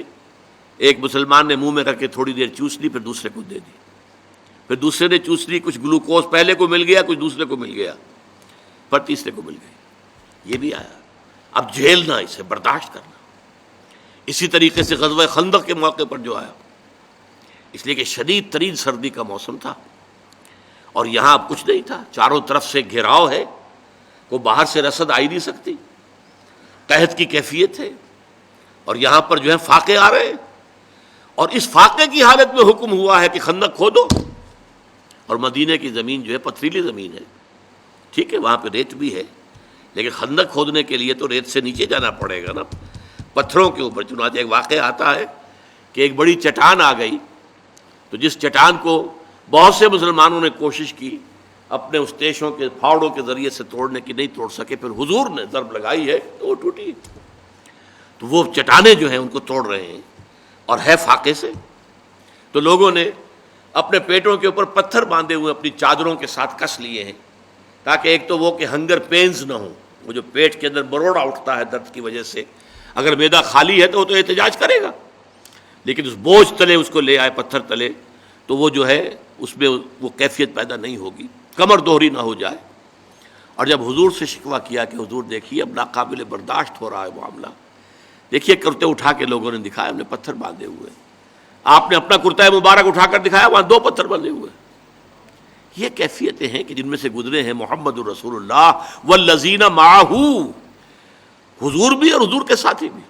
ایک مسلمان نے منہ میں رکھ کے تھوڑی دیر چوس لی، پھر دوسرے کو دے دی، پھر دوسرے نے چوس لی، کچھ گلوکوز پہلے کو مل گیا، کچھ دوسرے کو مل گیا، پھر تیسرے کو مل گئی۔ یہ بھی آیا، اب جھیلنا، اسے برداشت کرنا۔ اسی طریقے سے غزوہ خندق کے موقع پر جو آیا، اس لیے کہ شدید ترین سردی کا موسم تھا اور یہاں اب کچھ نہیں تھا، چاروں طرف سے گھیراؤ ہے، کوئی باہر سے رسد آ ہی نہیں سکتی، قحط کی کیفیت ہے، اور یہاں پر جو ہے فاقے آ رہے ہیں، اور اس فاقے کی حالت میں حکم ہوا ہے کہ خندق کھودو۔ اور مدینے کی زمین جو ہے پتھریلی زمین ہے، ٹھیک ہے وہاں پہ ریت بھی ہے، لیکن خندق کھودنے کے لیے تو ریت سے نیچے جانا پڑے گا نا، پتھروں کے اوپر۔ چنانچہ ایک واقعہ آتا ہے کہ ایک بڑی چٹان آ گئی، تو جس چٹان کو بہت سے مسلمانوں نے کوشش کی اپنے اس تیشوں کے پھاوڑوں کے ذریعے سے توڑنے کی، نہیں توڑ سکے، پھر حضور نے ضرب لگائی ہے تو وہ ٹوٹی۔ تو وہ چٹانیں جو ہیں ان کو توڑ رہے ہیں، اور ہے فاقے سے، تو لوگوں نے اپنے پیٹوں کے اوپر پتھر باندھے ہوئے اپنی چادروں کے ساتھ کس لیے ہیں، تاکہ ایک تو وہ کہ ہنگر پینز نہ ہوں، وہ جو پیٹ کے اندر بروڑا اٹھتا ہے درد کی وجہ سے، اگر معدہ خالی ہے تو وہ تو احتجاج کرے گا، لیکن اس بوجھ تلے اس کو لے آئے پتھر تلے، تو وہ جو ہے اس میں وہ کیفیت پیدا نہیں ہوگی، کمر دوہری نہ ہو جائے۔ اور جب حضور سے شکوہ کیا کہ حضور دیکھیے اب ناقابل برداشت ہو رہا ہے معاملہ، دیکھیے کرتے اٹھا کے لوگوں نے دکھایا، ہم نے پتھر باندھے ہوئے، آپ نے اپنا کرتا مبارک اٹھا کر دکھایا، وہاں 2 پتھر بندھے ہوئے۔ یہ کیفیتیں ہیں کہ جن میں سے گزرے ہیں محمد الرسول اللہ والذین معہ، حضور بھی اور حضور کے ساتھی بھی۔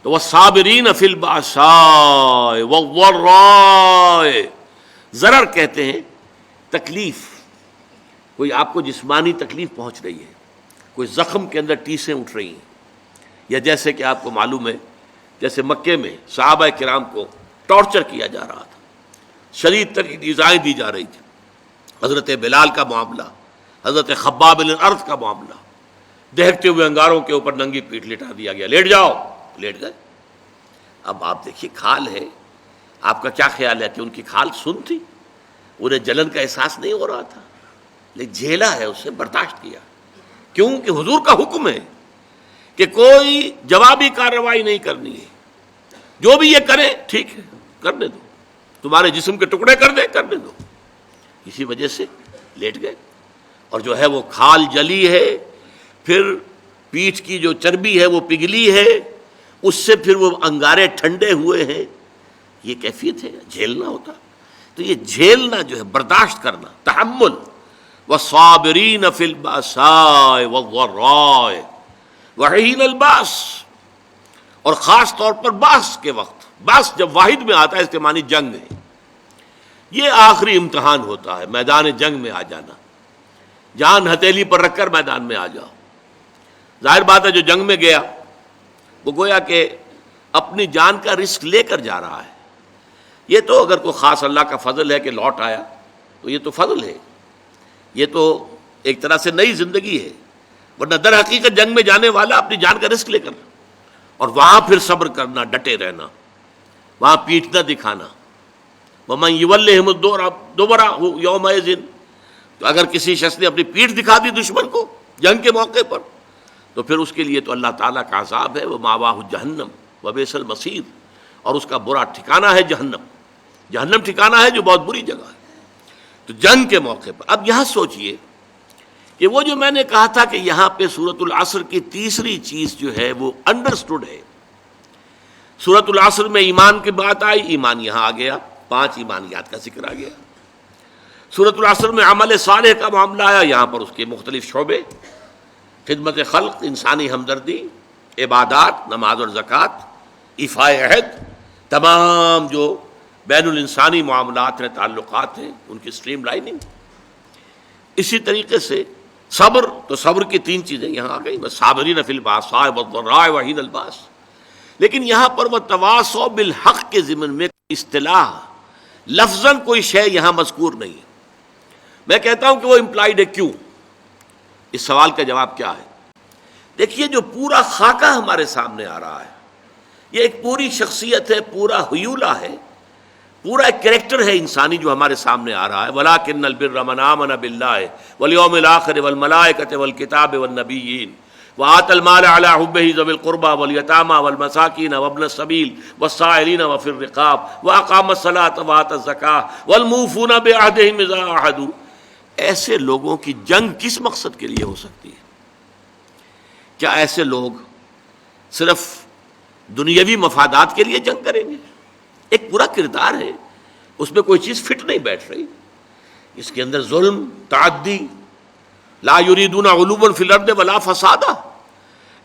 تو والصابرین فی البأساء والضراء، ضرر کہتے ہیں تکلیف، کوئی آپ کو جسمانی تکلیف پہنچ رہی ہے، کوئی زخم کے اندر ٹیسیں اٹھ رہی ہیں، یا جیسے کہ آپ کو معلوم ہے جیسے مکے میں صحابہ کرام کو ٹارچر کیا جا رہا تھا، شدید ترین ایذائیں دی جا رہی تھی، حضرت بلال کا معاملہ، حضرت خباب بن الارض کا معاملہ، دہکتے ہوئے انگاروں کے اوپر ننگی پیٹھ لٹا دیا گیا، لیٹ جاؤ، لیٹ گئے۔ اب آپ دیکھیے کھال ہے، آپ کا کیا خیال ہے کہ ان کی کھال سن تھی؟ انہیں جلن کا احساس نہیں ہو رہا تھا، لیکن جھیلا ہے، اسے برداشت کیا، کیونکہ حضور کا حکم ہے کہ کوئی جوابی کارروائی نہیں کرنی ہے، جو بھی یہ کرے ٹھیک ہے کرنے دو، تمہارے جسم کے ٹکڑے کر دے کرنے دو۔ اسی وجہ سے لیٹ گئے، اور جو ہے وہ کھال جلی ہے، پھر پیٹھ کی جو چربی ہے وہ پگھلی ہے، اس سے پھر وہ انگارے ٹھنڈے ہوئے ہیں، یہ کیفیت ہے، جھیلنا ہوتا۔ تو یہ جھیلنا جو ہے برداشت کرنا، تحمل، والصابرین فی البأساء والضراء وحین الباس، اور خاص طور پر باس کے وقت، باس جب واحد میں آتا ہے اس کے معنی جنگ ہے، یہ آخری امتحان ہوتا ہے، میدان جنگ میں آ جانا، جان ہتھیلی پر رکھ کر میدان میں آ جاؤ۔ ظاہر بات ہے جو جنگ میں گیا وہ گویا کہ اپنی جان کا رسک لے کر جا رہا ہے، یہ تو اگر کوئی خاص اللہ کا فضل ہے کہ لوٹ آیا تو یہ تو فضل ہے، یہ تو ایک طرح سے نئی زندگی ہے، ورنہ در حقیقت جنگ میں جانے والا اپنی جان کا رسک لے کر، اور وہاں پھر صبر کرنا، ڈٹے رہنا، وہاں پیٹھ نہ دکھانا۔ وَمَن يُوَلِّهِمُ الدُّبُرَ يَوْمَئِذٍ، تو اگر کسی شخص نے اپنی پیٹھ دکھا دی دشمن کو جنگ کے موقع پر، تو پھر اس کے لیے تو اللہ تعالیٰ کا عذاب ہے، وَمَأْوَاهُ جَهَنَّمُ وَبِئْسَ الْمَصِيرُ، اور اس کا برا ٹھکانہ ہے جہنم، جہنم ٹھکانہ ہے جو بہت بری جگہ ہے۔ تو تو جنگ کے موقع پر اب یہاں سوچئے کہ وہ جو میں نے کہا تھا کہ یہاں پہ سورۃ العصر کی تیسری چیز جو ہے وہ انڈرسٹوڈ ہے. سورۃ العصر میں ایمان کی بات آئی، ایمان یہاں آ گیا، 5 ایمانیات کا ذکر آ گیا. سورۃ العصر میں عمل صالح کا معاملہ آیا، یہاں پر اس کے مختلف شعبے، خدمت خلق، انسانی ہمدردی، عبادات، نماز اور زکوٰۃ، ایفاء عہد، تمام جو بین الانسانی معاملات ہیں، تعلقات ہیں، ان کی اسٹریم لائننگ. اسی طریقے سے صبر، تو صبر کی 3 چیزیں یہاں آ گئی، والصابرین فی الباساء والضراء وحین الباس. لیکن یہاں پر وتواصوا بالحق کے ضمن میں اصطلاح لفظاً کوئی شے یہاں مذکور نہیں ہے. میں کہتا ہوں کہ وہ امپلائڈ ہے. کیوں؟ اس سوال کا جواب کیا ہے؟ دیکھیے، جو پورا خاکہ ہمارے سامنے آ رہا ہے، یہ ایک پوری شخصیت ہے، پورا حیولہ ہے، پورا ایک کریکٹر ہے انسانی جو ہمارے سامنے آ رہا ہے. وَلَٰكِنَّ الْبِرَّ مَنْ آمَنَ بِاللَّهِ وَالْيَوْمِ الْآخِرِ وَالْمَلَائِكَةِ وَالْكِتَابِ وَالنَّبِيِّينَ وَآتَى الْمَالَ عَلَىٰ حُبِّهِ ذَوِي الْقُرْبَىٰ وَالْيَتَامَىٰ وَالْمَسَاكِينَ وَابْنَ السَّبِيلِ وَالسَّائِلِينَ وَفِي الرِّقَابِ وَأَقَامَ الصَّلَاةَ وَآتَى الزَّكَاةَ وَالْمُوفُونَ بِعَهْدِهِمْ إِذَا عَاهَدُوا. ایسے لوگوں کی جنگ کس مقصد کے لیے ہو سکتی ہے؟ کیا ایسے لوگ صرف دنیاوی مفادات کے لیے جنگ کریں گے؟ ایک پورا کردار ہے، اس میں کوئی چیز فٹ نہیں بیٹھ رہی. اس کے اندر ظلم، تعدی، لا یریدون علوا فی الارض ولا فسادا.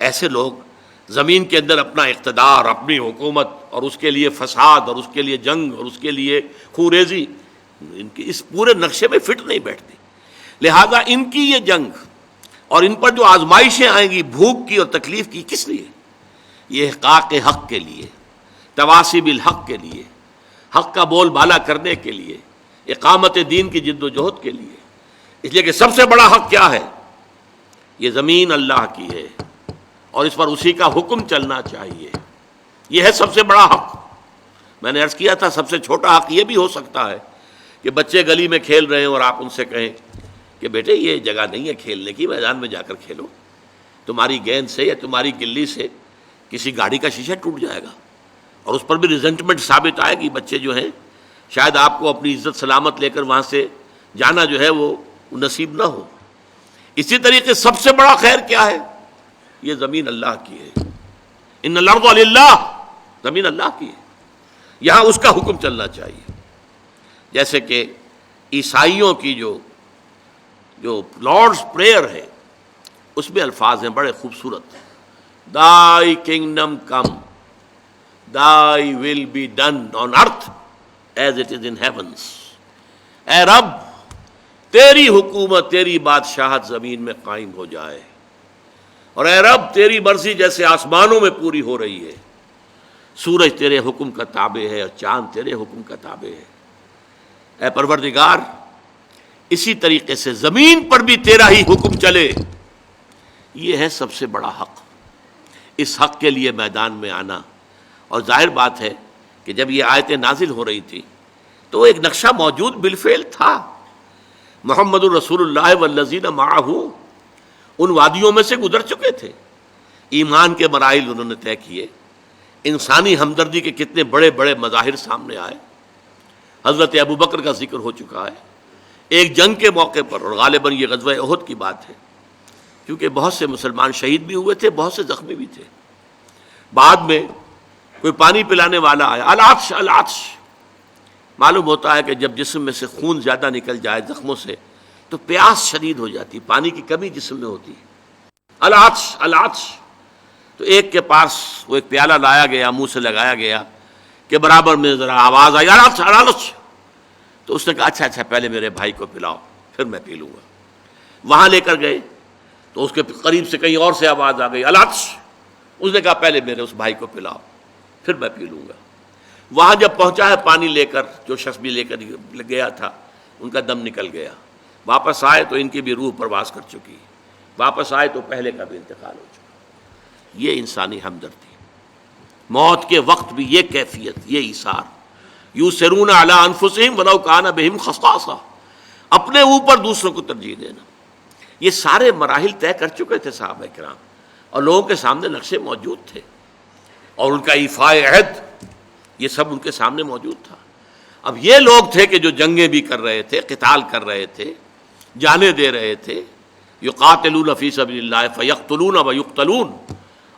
ایسے لوگ زمین کے اندر اپنا اقتدار، اپنی حکومت، اور اس کے لیے فساد، اور اس کے لیے جنگ، اور اس کے لیے خوریزی، ان کے اس پورے نقشے میں فٹ نہیں بیٹھتی. لہذا ان کی یہ جنگ اور ان پر جو آزمائشیں آئیں گی بھوک کی اور تکلیف کی، کس لیے؟ یہ احقاق حق کے لیے، تواصی بالحق کے لیے، حق کا بول بالا کرنے کے لیے، اقامت دین کی جد و جہد کے لیے. اس لیے کہ سب سے بڑا حق کیا ہے؟ یہ زمین اللہ کی ہے اور اس پر اسی کا حکم چلنا چاہیے. یہ ہے سب سے بڑا حق. میں نے عرض کیا تھا سب سے چھوٹا حق یہ بھی ہو سکتا ہے کہ بچے گلی میں کھیل رہے ہیں اور آپ ان سے کہیں کہ بیٹے یہ جگہ نہیں ہے کھیلنے کی، میدان میں جا کر کھیلو. تمہاری گیند سے یا تمہاری گلی سے کسی گاڑی کا شیشہ ٹوٹ جائے گا اور اس پر بھی ریزنٹمنٹ ثابت آئے گی. بچے جو ہیں شاید آپ کو اپنی عزت سلامت لے کر وہاں سے جانا جو ہے وہ نصیب نہ ہو. اسی طریقے سب سے بڑا خیر کیا ہے؟ یہ زمین اللہ کی ہے. ان الارض للہ، زمین اللہ کی ہے، یہاں اس کا حکم چلنا چاہیے. جیسے کہ عیسائیوں کی جو لارڈز پریئر ہے اس میں الفاظ ہیں بڑے خوبصورت. Thy kingdom come, thy will be done on earth as it is in heavens. اے رب تیری حکومت، تیری بادشاہت زمین میں قائم ہو جائے، اور اے رب تیری مرضی جیسے آسمانوں میں پوری ہو رہی ہے. سورج تیرے حکم کا تابع ہے اور چاند تیرے حکم کا تابع ہے. اے پروردگار اسی طریقے سے زمین پر بھی تیرا ہی حکم چلے. یہ ہے سب سے بڑا حق. اس حق کے لیے میدان میں آنا. اور ظاہر بات ہے کہ جب یہ آیتیں نازل ہو رہی تھی تو ایک نقشہ موجود بالفعل تھا. محمد الرسول اللہ والذین معہ ان وادیوں میں سے گزر چکے تھے. ایمان کے مراحل انہوں نے طے کیے. انسانی ہمدردی کے کتنے بڑے بڑے مظاہر سامنے آئے. حضرت ابوبکر کا ذکر ہو چکا ہے ایک جنگ کے موقع پر، اور غالباً یہ غزوہ احد کی بات ہے، کیونکہ بہت سے مسلمان شہید بھی ہوئے تھے، بہت سے زخمی بھی تھے. بعد میں کوئی پانی پلانے والا آیا، العطش العطش. معلوم ہوتا ہے کہ جب جسم میں سے خون زیادہ نکل جائے زخموں سے تو پیاس شدید ہو جاتی، پانی کی کمی جسم میں ہوتی ہے. العطش العطش. تو ایک کے پاس وہ ایک پیالہ لایا گیا، منہ سے لگایا گیا کہ برابر میں ذرا آواز آئی العطش العطش. تو اس نے کہا اچھا پہلے میرے بھائی کو پلاؤ پھر میں پی لوں گا. وہاں لے کر گئے تو اس کے قریب سے کہیں اور سے آواز آ گئی العطش. اس نے کہا پہلے میرے اس بھائی کو پلاؤ پھر میں پی لوں گا. وہاں جب پہنچا ہے پانی لے کر، جو شخص بھی لے کر گیا تھا ان کا دم نکل گیا. واپس آئے تو ان کی بھی روح پرواز کر چکی. واپس آئے تو پہلے کا بھی انتقال ہو چکا. یہ انسانی ہمدردی. موت کے وقت بھی یہ کیفیت، یہ ایثار. یؤثرون علی انفسہم ولو کان بہم خصاصہ. اپنے اوپر دوسروں کو ترجیح دینا. یہ سارے مراحل طے کر چکے تھے صحابہ کرام، اور لوگوں کے سامنے نقشے موجود تھے، اور ان کا ایفاء عہد یہ سب ان کے سامنے موجود تھا. اب یہ لوگ تھے کہ جو جنگیں بھی کر رہے تھے، قتال کر رہے تھے، جانیں دے رہے تھے، یقاتلون فی سبیل اللہ فیقتلون ویقتلون،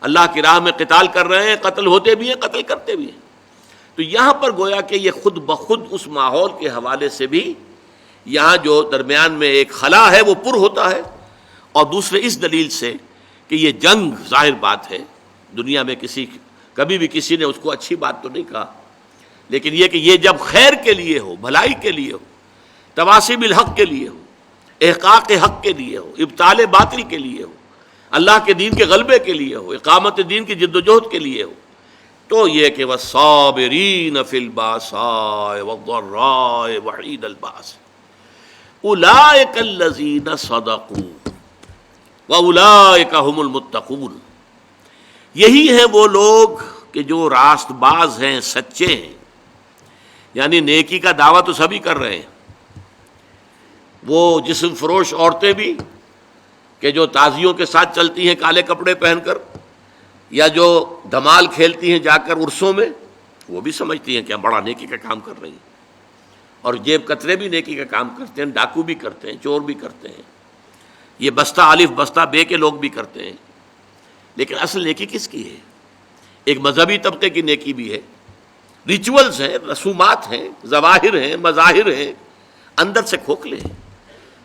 اللہ کی راہ میں قتال کر رہے ہیں، قتل ہوتے بھی ہیں، قتل کرتے بھی ہیں۔ تو یہاں پر گویا کہ یہ خود بخود اس ماحول کے حوالے سے بھی یہاں جو درمیان میں ایک خلا ہے وہ پر ہوتا ہے، اور دوسرے اس دلیل سے کہ یہ جنگ ظاہر بات ہے، دنیا میں کبھی بھی کسی نے اس کو اچھی بات تو نہیں کہا، لیکن یہ کہ یہ جب خیر کے لیے ہو، بھلائی کے لیے ہو، تواصی بالحق کے لیے ہو، احقاق حق کے لیے ہو، ابطال باطل کے لیے ہو، اللہ کے دین کے غلبے کے لیے ہو، اقامت دین کی جد و جہد کے لیے ہو، تو یہ کہ والصابرین فی الباساء والضراء وحین الباس اولئک الذین صدقوا واولئک هم المتقون، یہی ہیں وہ لوگ کہ جو راست باز ہیں، سچے ہیں، یعنی نیکی کا دعویٰ تو سبھی کر رہے ہیں، وہ جسم فروش عورتیں بھی کہ جو تازیوں کے ساتھ چلتی ہیں کالے کپڑے پہن کر، یا جو دھمال کھیلتی ہیں جا کر عرسوں میں، وہ بھی سمجھتی ہیں کہ ہم بڑا نیکی کا کام کر رہی ہیں، اور جیب کترے بھی نیکی کا کام کرتے ہیں، ڈاکو بھی کرتے ہیں، چور بھی کرتے ہیں، یہ بستہ الف بستہ بے کے لوگ بھی کرتے ہیں، لیکن اصل نیکی کس کی ہے؟ ایک مذہبی طبقے کی نیکی بھی ہے، ریچولز ہیں، رسومات ہیں، ظواہر ہیں، مظاہر ہیں، اندر سے کھوکھلے ہیں،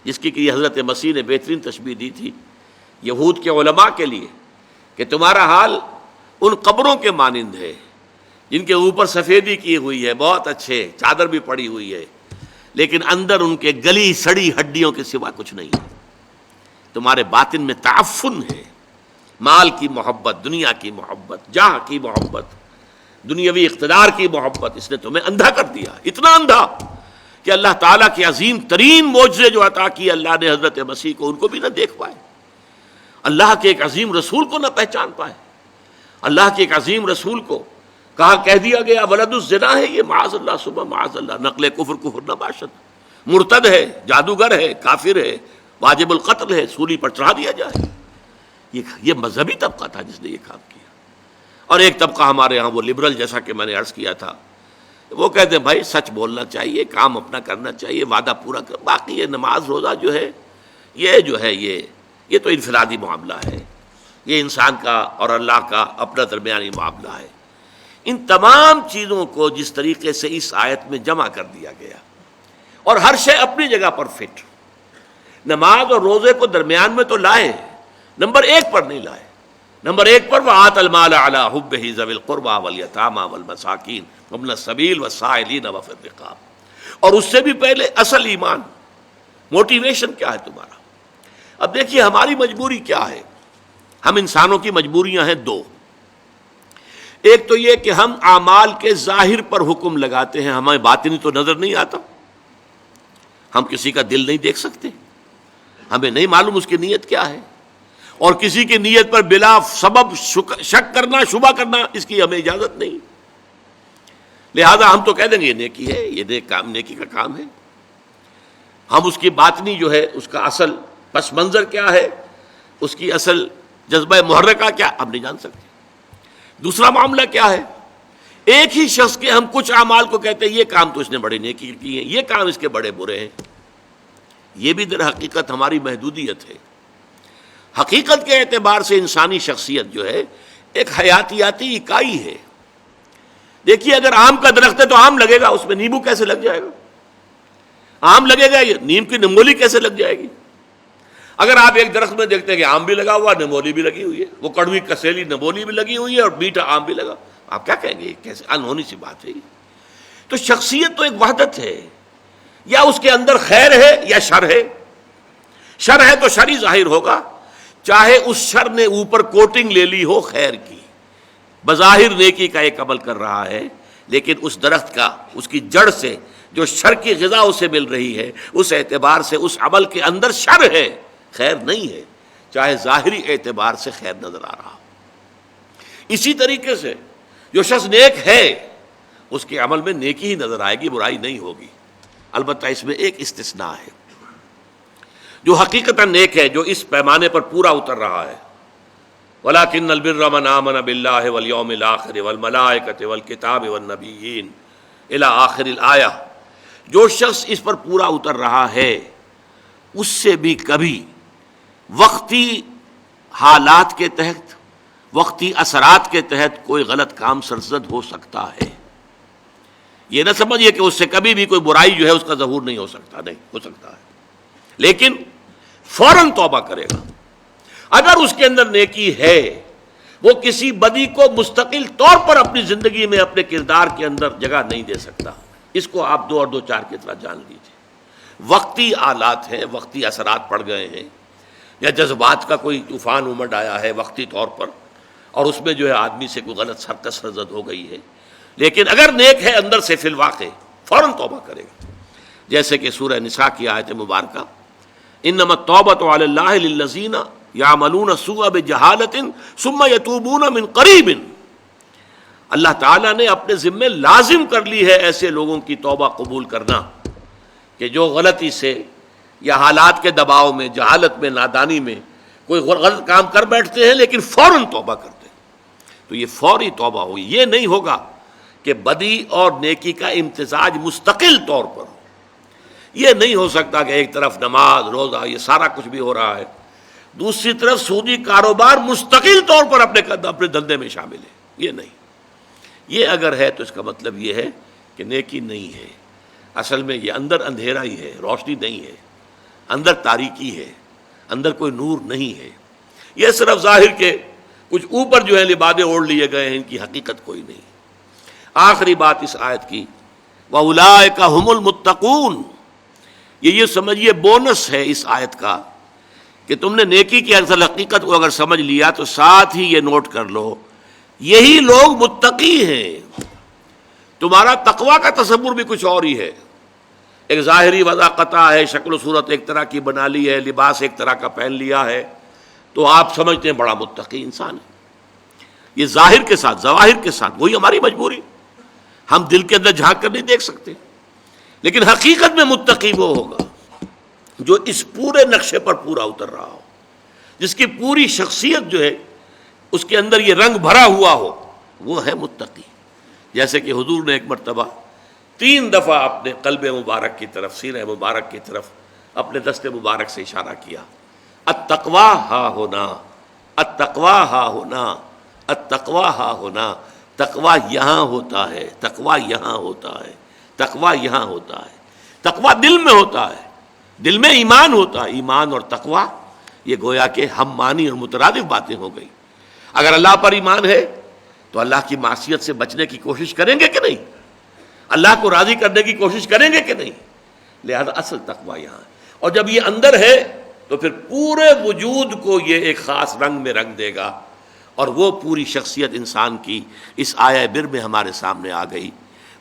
جس کی کہ حضرت مسیح نے بہترین تشبیہ دی تھی یہود کے علماء کے لیے کہ تمہارا حال ان قبروں کے مانند ہے جن کے اوپر سفیدی کی ہوئی ہے، بہت اچھے، چادر بھی پڑی ہوئی ہے، لیکن اندر ان کے گلی سڑی ہڈیوں کے سوا کچھ نہیں ہے۔ تمہارے باطن میں تعفن ہے، مال کی محبت، دنیا کی محبت، جاہ کی محبت، دنیاوی اقتدار کی محبت، اس نے تمہیں اندھا کر دیا، اتنا اندھا کہ اللہ تعالیٰ کے عظیم ترین معجزے جو عطا کیے اللہ نے حضرت مسیح کو، ان کو بھی نہ دیکھ پائے، اللہ کے ایک عظیم رسول کو نہ پہچان پائے، اللہ کے ایک عظیم رسول کو کہہ دیا گیا ولد الزنا ہے، یہ معاذ اللہ صبح معاذ اللہ، نقل کفر نہ باشد، مرتد ہے، جادوگر ہے، کافر ہے، واجب القتل ہے، سولی پر چڑھا دیا جائے۔ یہ مذہبی طبقہ تھا جس نے یہ کام کیا، اور ایک طبقہ ہمارے ہاں وہ لبرل، جیسا کہ میں نے عرض کیا تھا، وہ کہتے ہیں بھائی سچ بولنا چاہیے، کام اپنا کرنا چاہیے، وعدہ پورا کر، باقی یہ نماز روزہ جو ہے یہ تو انفرادی معاملہ ہے، یہ انسان کا اور اللہ کا اپنا درمیانی معاملہ ہے۔ ان تمام چیزوں کو جس طریقے سے اس آیت میں جمع کر دیا گیا، اور ہر شے اپنی جگہ پر فٹ، نماز اور روزے کو درمیان میں تو لائے، نمبر ایک پر نہیں لائے، نمبر ایک پر وَآتَ الْمَالَ عَلَىٰ حُبِّهِ ذَوِي الْقُرْبَىٰ وَالْيَتَامَىٰ وَالْمَسَاكِينِ وَابْنَ السَّبِيلِ وَالسَّائِلِينَ وَفِي الرِّقَابِ، اور اس سے بھی پہلے اصل ایمان، موٹیویشن کیا ہے تمہارا؟ اب دیکھیے ہماری مجبوری کیا ہے، ہم انسانوں کی مجبوریاں ہیں دو، ایک تو یہ کہ ہم اعمال کے ظاہر پر حکم لگاتے ہیں، ہمیں باطنی تو نظر نہیں آتا، ہم کسی کا دل نہیں دیکھ سکتے، ہمیں نہیں معلوم اس کی نیت کیا ہے، اور کسی کی نیت پر بلا سبب شک کرنا، شبہ کرنا، اس کی ہمیں اجازت نہیں، لہذا ہم تو کہہ دیں گے یہ نیکی ہے، یہ نیکی کا کام ہے، ہم اس کی باطنی جو ہے، اس کا اصل پس منظر کیا ہے، اس کی اصل جذبہ محرکہ کیا، ہم نہیں جان سکتے۔ دوسرا معاملہ کیا ہے، ایک ہی شخص کے ہم کچھ اعمال کو کہتے ہیں یہ کام تو اس نے بڑے نیکی کی ہے، یہ کام اس کے بڑے برے ہیں، یہ بھی در حقیقت ہماری محدودیت ہے۔ حقیقت کے اعتبار سے انسانی شخصیت جو ہے ایک حیاتیاتی اکائی ہے۔ دیکھیے اگر آم کا درخت ہے تو آم لگے گا، اس میں نیمبو کیسے لگ جائے گا؟ آم لگے گا، نیم کی نمولی کیسے لگ جائے گی؟ اگر آپ ایک درخت میں دیکھتے ہیں کہ آم بھی لگا ہوا، نمولی بھی لگی ہوئی ہے، وہ کڑوی کسیلی نمولی بھی لگی ہوئی ہے اور میٹھا آم بھی لگا، آپ کیا کہیں گے؟ کیسے انہونی سی بات ہے یہ؟ تو شخصیت تو ایک وحدت ہے، یا اس کے اندر خیر ہے یا شر ہے، شر ہے تو شر ہی ظاہر ہوگا، چاہے اس شر نے اوپر کوٹنگ لے لی ہو خیر کی، بظاہر نیکی کا ایک عمل کر رہا ہے، لیکن اس درخت کا، اس کی جڑ سے جو شر کی غذا اسے مل رہی ہے، اس اعتبار سے اس عمل کے اندر شر ہے، خیر نہیں ہے، چاہے ظاہری اعتبار سے خیر نظر آ رہا۔ اسی طریقے سے جو شخص نیک ہے اس کے عمل میں نیکی ہی نظر آئے گی، برائی نہیں ہوگی، البتہ اس میں ایک استثناء ہے، جو حقیقتاً نیک ہے، جو اس پیمانے پر پورا اتر رہا ہے، وَلَٰكِنَّ الْبِرَّ مَنْ آمَنَ بِاللَّهِ وَالْيَوْمِ الْآخِرِ وَالْمَلَائِكَةِ وَالْكِتَابِ وَالنَّبِيِّينَ إِلَىٰ آخِرِ الْآيَةِ، جو شخص اس پر پورا اتر رہا ہے اس سے بھی کبھی وقتی حالات کے تحت، وقتی اثرات کے تحت کوئی غلط کام سرزد ہو سکتا ہے۔ یہ نہ سمجھیے کہ اس سے کبھی بھی کوئی برائی جو ہے اس کا ظہور نہیں ہو سکتا، نہیں ہو سکتا ہے، لیکن فوراً توبہ کرے گا۔ اگر اس کے اندر نیکی ہے، وہ کسی بدی کو مستقل طور پر اپنی زندگی میں اپنے کردار کے اندر جگہ نہیں دے سکتا۔ اس کو آپ 2 اور 2 4 کی طرح جان لیجیے۔ وقتی آلات ہیں، وقتی اثرات پڑ گئے ہیں، یا جذبات کا کوئی طوفان امڈ آیا ہے وقتی طور پر، اور اس میں جو ہے آدمی سے کوئی غلط حرکت سرزد ہو گئی ہے، لیکن اگر نیک ہے اندر سے فی الواقع فوراً توبہ کرے گا۔ جیسے کہ سورہ نساء کی آیت مبارکہ انما التوبۃ علی اللہ للذین یعملون السوء بجہالۃ ثم یتوبون من قریب، اللہ تعالیٰ نے اپنے ذمے لازم کر لی ہے ایسے لوگوں کی توبہ قبول کرنا کہ جو غلطی سے یا حالات کے دباؤ میں، جہالت میں، نادانی میں کوئی غلط کام کر بیٹھتے ہیں لیکن فوراً توبہ کرتے ہیں۔ تو یہ فوری توبہ ہوئی، یہ نہیں ہوگا کہ بدی اور نیکی کا امتزاج مستقل طور پر ہو۔ یہ نہیں ہو سکتا کہ ایک طرف نماز، روزہ، یہ سارا کچھ بھی ہو رہا ہے، دوسری طرف سودی کاروبار مستقل طور پر اپنے دھندے میں شامل ہے۔ یہ نہیں، یہ اگر ہے تو اس کا مطلب یہ ہے کہ نیکی نہیں ہے۔ اصل میں یہ اندر اندھیرا ہی ہے، روشنی نہیں ہے، اندر تاریکی ہے، اندر کوئی نور نہیں ہے۔ یہ صرف ظاہر کے کچھ اوپر جو ہے لبادے اوڑھ لیے گئے ہیں، ان کی حقیقت کوئی نہیں۔ آخری بات اس آیت کی وَأُولَٰئِكَ هُمُ الْمُتَّقُونَ، یہ سمجھیے بونس ہے اس آیت کا کہ تم نے نیکی کی اصل حقیقت کو اگر سمجھ لیا تو ساتھ ہی یہ نوٹ کر لو یہی لوگ متقی ہیں۔ تمہارا تقویٰ کا تصور بھی کچھ اور ہی ہے۔ ایک ظاہری وضع قطع ہے، شکل و صورت ایک طرح کی بنا لی ہے، لباس ایک طرح کا پہن لیا ہے، تو آپ سمجھتے ہیں بڑا متقی انسان ہے۔ یہ ظاہر کے ساتھ، ظواہر کے ساتھ، وہی ہماری مجبوری، ہم دل کے اندر جھانک کر نہیں دیکھ سکتے، لیکن حقیقت میں متقی وہ ہوگا جو اس پورے نقشے پر پورا اتر رہا ہو، جس کی پوری شخصیت جو ہے اس کے اندر یہ رنگ بھرا ہوا ہو، وہ ہے متقی۔ جیسے کہ حضور نے ایک مرتبہ 3 دفعہ اپنے قلب مبارک کی طرف، سینہ مبارک کی طرف اپنے دست مبارک سے اشارہ کیا، التقویٰ ہا ہونا، التقویٰ ہا ہونا، التقویٰ ہا ہونا، تقویٰ یہاں ہوتا ہے، تقویٰ یہاں ہوتا ہے، تقویٰ یہاں ہوتا ہے۔ تقویٰ دل میں ہوتا ہے، دل میں ایمان ہوتا ہے۔ ایمان اور تقویٰ یہ گویا کہ ہم معنی اور مترادف باتیں ہو گئی۔ اگر اللہ پر ایمان ہے تو اللہ کی معصیت سے بچنے کی کوشش کریں گے کہ نہیں؟ اللہ کو راضی کرنے کی کوشش کریں گے کہ نہیں؟ لہذا اصل تقویٰ یہاں ہے، اور جب یہ اندر ہے تو پھر پورے وجود کو یہ ایک خاص رنگ میں رنگ دے گا، اور وہ پوری شخصیت انسان کی اس آیہ بر میں ہمارے سامنے آ گئی۔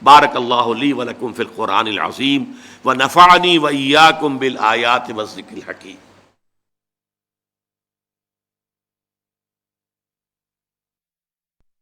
بارک اللہ لی ولکم فی القرآن العظیم ونفعنی وإیاکم بالآیات والذکر الحکیم۔